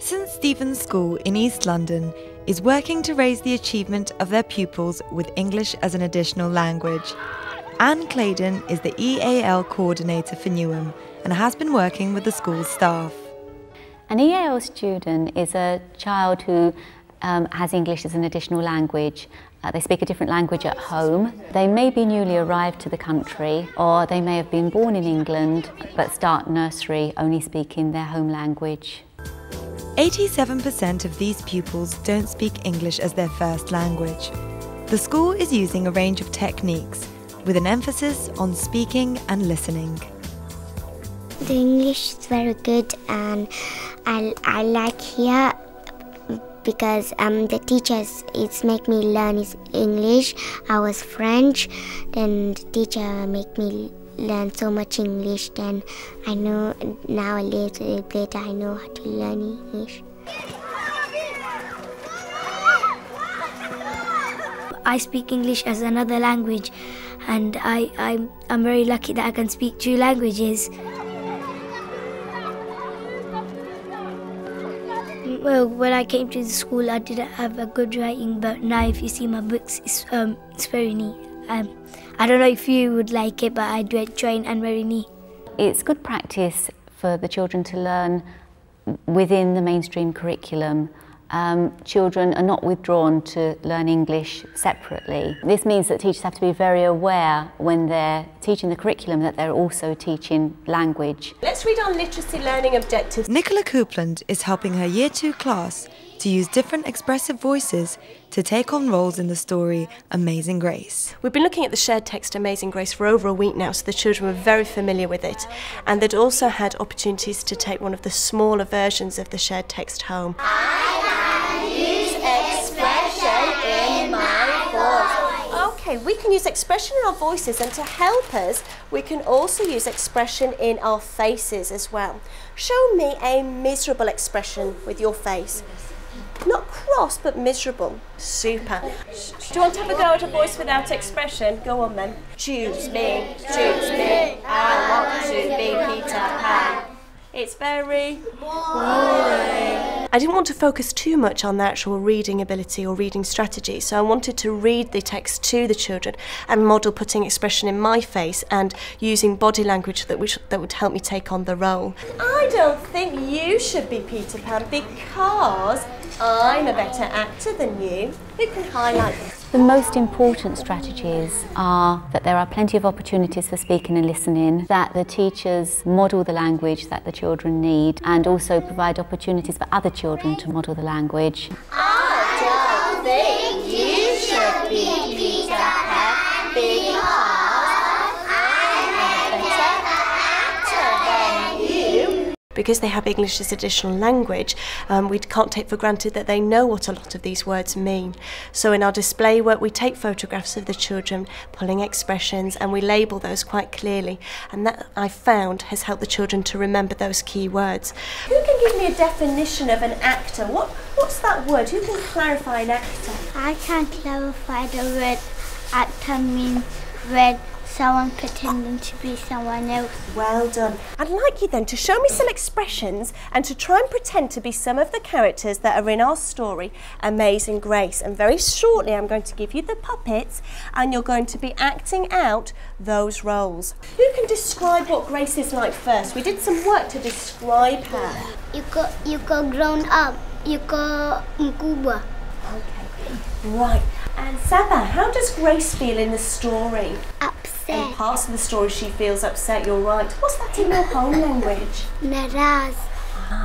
St Stephen's School in East London is working to raise the achievement of their pupils with English as an additional language. Anne Claydon is the EAL coordinator for Newham and has been working with the school's staff. An EAL student is a child who has English as an additional language. They speak a different language at home. They may be newly arrived to the country, or they may have been born in England but start nursery only speaking their home language. 87% of these pupils don't speak English as their first language. The school is using a range of techniques with an emphasis on speaking and listening. The English is very good and I like here because the teachers make me learn English. I was French, then the teacher make me learn so much English, then I know now a little bit I know how to learn English. I speak English as another language and I'm very lucky that I can speak 2 languages. Well, when I came to the school I didn't have a good writing, but now if you see my books it's very neat. I don't know if you would like it, but I do it train and very neat. It's good practice for the children to learn within the mainstream curriculum. Children are not withdrawn to learn English separately. This means that teachers have to be very aware when they're teaching the curriculum that they're also teaching language. Let's read our literacy learning objectives. Nicola Coupland is helping her Year 2 class to use different expressive voices to take on roles in the story Amazing Grace. We've been looking at the shared text Amazing Grace for over a week now, so the children were very familiar with it, and they'd also had opportunities to take one of the smaller versions of the shared text home. I can use expression in my voice. Okay, we can use expression in our voices, and to help us, we can also use expression in our faces as well. Show me a miserable expression with your face. Not cross, but miserable. Super. Do you want to have a go at a voice without expression? Go on then. Choose me, I want to be Peter Pan. It's very boring. I didn't want to focus too much on the actual reading ability or reading strategy, so I wanted to read the text to the children and model putting expression in my face and using body language that would help me take on the role. I don't think you should be Peter Pan because I'm a better actor than you. Who can highlight this? The most important strategies are that there are plenty of opportunities for speaking and listening, that the teachers model the language that the children need, and also provide opportunities for other children to model the language. I don't think you should be Peter Pan because I'm a better actor than you. Because they have English as additional language, we can't take for granted that they know what a lot of these words mean. So in our display work we take photographs of the children pulling expressions and we label those quite clearly, and that I found has helped the children to remember those key words. Who can give me a definition of an actor? What's that word? Who can clarify an actor? I can clarify the word actor means when someone pretending to be someone else. Well done. I'd like you then to show me some expressions and to try and pretend to be some of the characters that are in our story Amazing Grace, and very shortly I'm going to give you the puppets and you're going to be acting out those roles. Who can describe what Grace is like first? We did some work to describe her. You go grown up, you go Cuba. Okay, right. And Saba, how does Grace feel in the story? Upset. In parts of the story she feels upset, you're right. What's that in your home language? Naraz.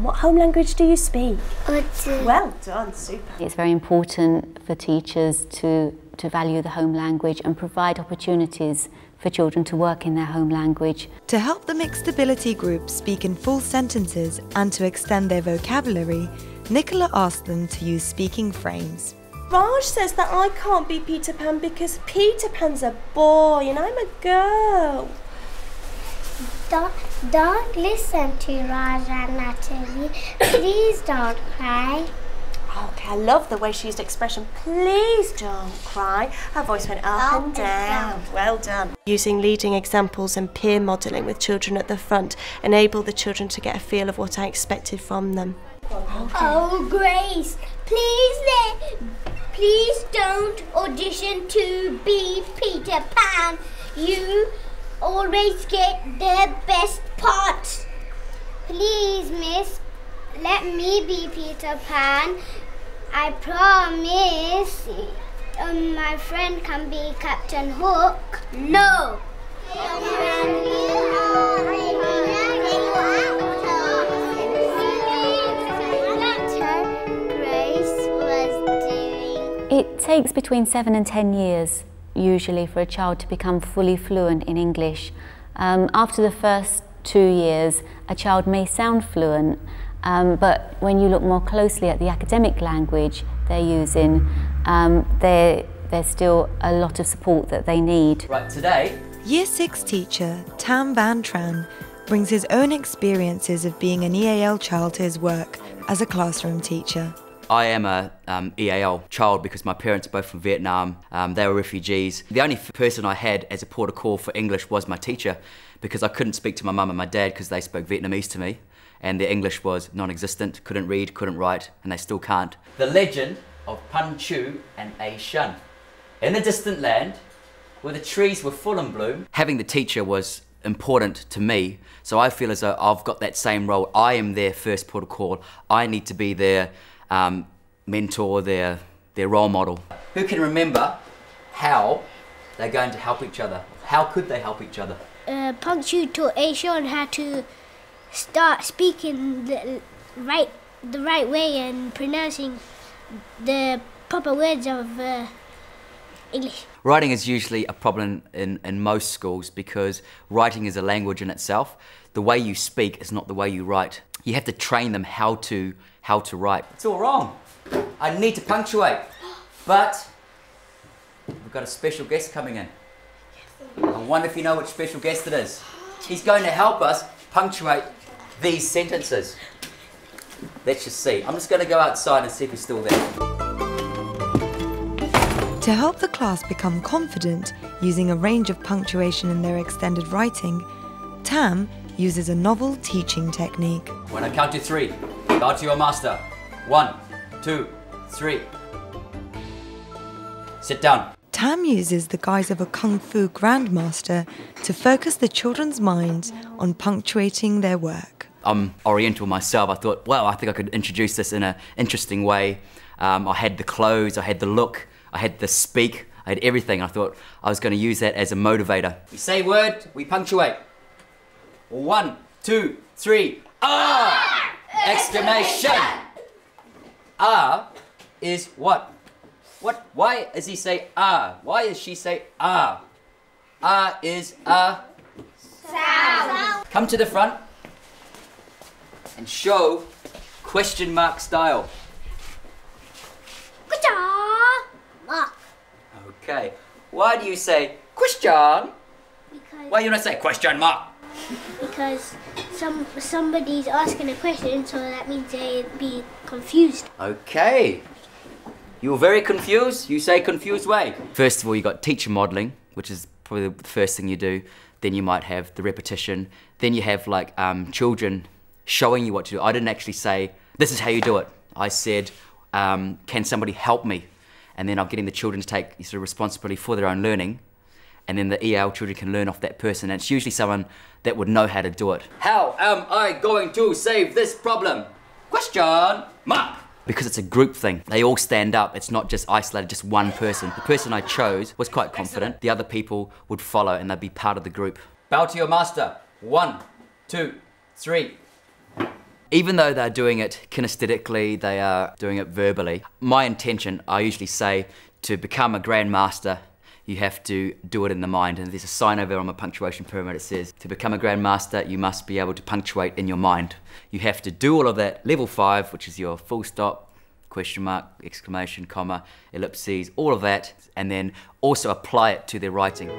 What home language do you speak? Urdu. Well done, super. It's very important for teachers to value the home language and provide opportunities for children to work in their home language. To help the mixed ability group speak in full sentences and to extend their vocabulary, Nicola asked them to use speaking frames. Raj says that I can't be Peter Pan because Peter Pan's a boy and I'm a girl. Don't listen to Raj and Natalie. Please don't cry. Okay, I love the way she used expression. Please don't cry. Her voice went up and down. Well done. Using leading examples and peer modelling with children at the front enable the children to get a feel of what I expected from them. Oh, Grace, please don't audition to be Peter Pan. You always get the best parts. Please, Miss, let me be Peter Pan. I promise my friend can be Captain Hook. No. It takes between 7 and 10 years usually for a child to become fully fluent in English. After the first 2 years, a child may sound fluent, but when you look more closely at the academic language they're using, there's still a lot of support that they need. Right, today... Year 6 teacher Tam Van Tran brings his own experiences of being an EAL child to his work as a classroom teacher. I am a EAL child because my parents are both from Vietnam. They were refugees. The only person I had as a port of call for English was my teacher, because I couldn't speak to my mum and my dad because they spoke Vietnamese to me and their English was non-existent, couldn't read, couldn't write, and they still can't. The legend of Pan Chu and A Shun. In a distant land where the trees were full in bloom. Having the teacher was important to me, so I feel as though I've got that same role. I am their first port of call. I need to be their mentor, their role model. Who can remember how they're going to help each other? How could they help each other? Pan Chu taught A Shun how to start speaking the right way and pronouncing the proper words of English. Writing is usually a problem in most schools because writing is a language in itself. The way you speak is not the way you write. You have to train them how to write. It's all wrong. I need to punctuate, but we've got a special guest coming in. I wonder if you know which special guest it is. He's going to help us punctuate these sentences. Let's just see. I'm just going to go outside and see if he's still there. To help the class become confident using a range of punctuation in their extended writing, Tam uses a novel teaching technique. When I count to 3, bow to your master. 1, 2, 3. Sit down. Tam uses the guise of a Kung Fu grandmaster to focus the children's minds on punctuating their work. I'm Oriental myself. I thought, well, I think I could introduce this in an interesting way. I had the clothes, I had the look, I had the speak, I had everything. I thought I was going to use that as a motivator. We say a word, we punctuate. 1, 2, 3. Ah! Exclamation! Ah is what? What? Why does he say ah? Why does she say ah? Ah is a sound. Come to the front and show question mark style. Okay. Why do you say question? Why do you not say question mark? Because somebody's asking a question, so that means they'd be confused. Okay. You're very confused, you say confused way. First of all, you got teacher modelling, which is probably the first thing you do. Then you might have the repetition. Then you have like children showing you what to do. I didn't actually say, this is how you do it. I said, can somebody help me? And then I'm getting the children to take sort of responsibility for their own learning. And then the EAL children can learn off that person. And it's usually someone that would know how to do it. How am I going to save this problem? Question mark. Because it's a group thing. They all stand up. It's not just isolated, just one person. The person I chose was quite confident. The other people would follow and they'd be part of the group. Bow to your master. 1, 2, 3. Even though they're doing it kinesthetically, they are doing it verbally. My intention, I usually say, to become a grandmaster, you have to do it in the mind. And there's a sign over on my punctuation pyramid. It says, to become a grandmaster, you must be able to punctuate in your mind. You have to do all of that. Level 5, which is your full stop, question mark, exclamation, comma, ellipses, all of that, and then also apply it to their writing.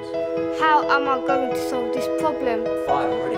How am I going to solve this problem? 5 already.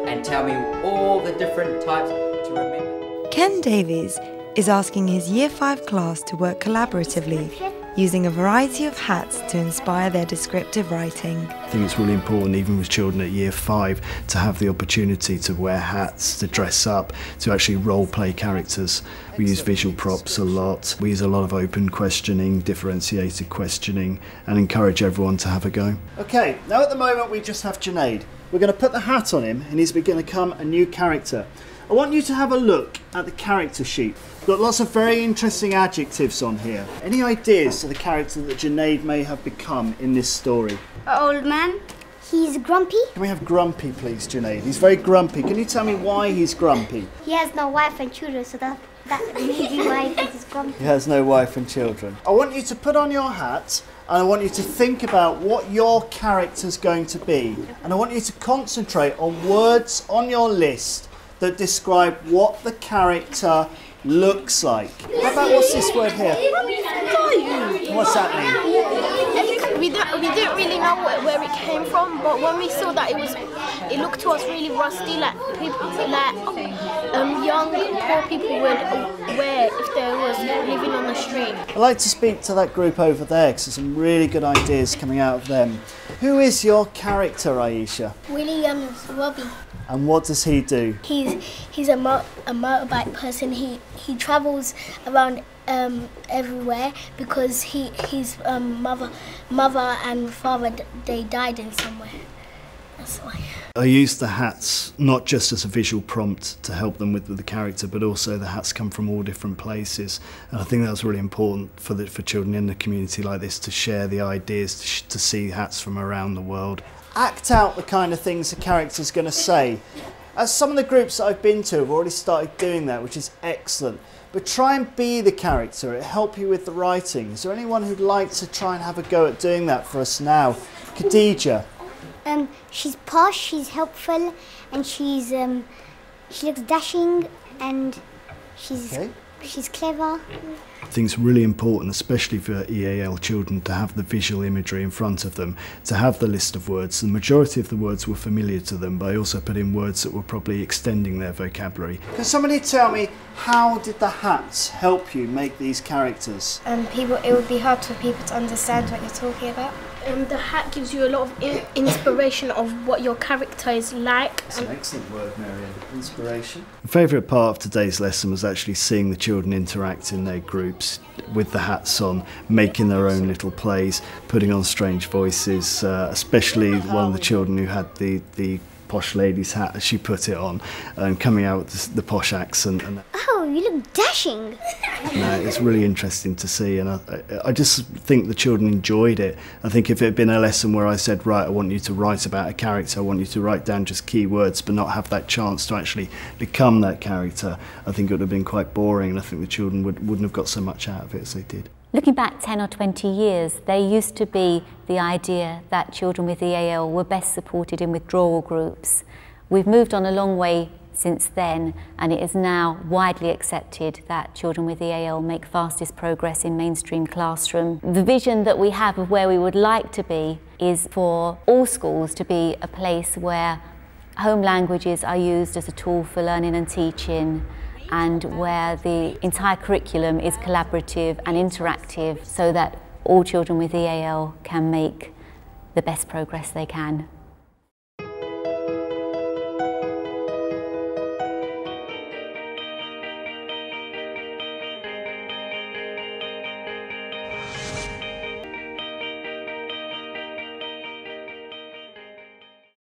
And tell me all the different types to remember. Ken Davies is asking his Year 5 class to work collaboratively, using a variety of hats to inspire their descriptive writing. I think it's really important, even with children at Year 5, to have the opportunity to wear hats, to dress up, to actually role-play characters. We use visual props a lot. We use a lot of open questioning, differentiated questioning, and encourage everyone to have a go. Okay, now at the moment we just have Junaid. We're going to put the hat on him and he's going to become a new character. I want you to have a look at the character sheet. We've got lots of very interesting adjectives on here. Any ideas of the character that Junaid may have become in this story? An old man. He's grumpy. Can we have grumpy, please, Junaid? He's very grumpy. Can you tell me why he's grumpy? He has no wife and children, so that may be why he's grumpy. He has no wife and children. I want you to put on your hat and I want you to think about what your character's going to be. And I want you to concentrate on words on your list that describe what the character looks like. How about what's this word here? What's that mean? We didn't really know where it came from, but when we saw that it looked to us really rusty, like people, young poor people would wear if they was living on the street. I'd like to speak to that group over there because there's some really good ideas coming out of them. Who is your character, Aisha? William's Robbie. And what does he do? He's a motorbike person. He travels around everywhere because his mother and father they died in somewhere. That's why. I used the hats not just as a visual prompt to help them with the character, but also the hats come from all different places, and I think that's really important for children in the community like this to share the ideas, to see hats from around the world. Act out the kind of things the character's going to say. As some of the groups that I've been to have already started doing that, which is excellent. But try and be the character, it'll help you with the writing. Is there anyone who'd like to try and have a go at doing that for us now? Khadija. She's posh, she's helpful, and she looks dashing, and she's clever. I think it's really important, especially for EAL children, to have the visual imagery in front of them, to have the list of words. The majority of the words were familiar to them, but I also put in words that were probably extending their vocabulary. Can somebody tell me, how did the hats help you make these characters? It would be hard for people to understand what you're talking about. The hat gives you a lot of inspiration of what your character is like. That's an excellent word, Marianne. Inspiration. My favourite part of today's lesson was actually seeing the children interact in their groups with the hats on, making their own little plays, putting on strange voices, especially one of the children who had the posh lady's hat as she put it on, and coming out with the posh accent. Oh, you look dashing. No, it's really interesting to see, and I just think the children enjoyed it. I think if it had been a lesson where I said, right, I want you to write about a character, I want you to write down just key words but not have that chance to actually become that character, I think it would have been quite boring, and I think the children wouldn't have got so much out of it as they did. Looking back 10 or 20 years, there used to be the idea that children with EAL were best supported in withdrawal groups. We've moved on a long way since then, and it is now widely accepted that children with EAL make fastest progress in mainstream classroom. The vision that we have of where we would like to be is for all schools to be a place where home languages are used as a tool for learning and teaching, and where the entire curriculum is collaborative and interactive so that all children with EAL can make the best progress they can.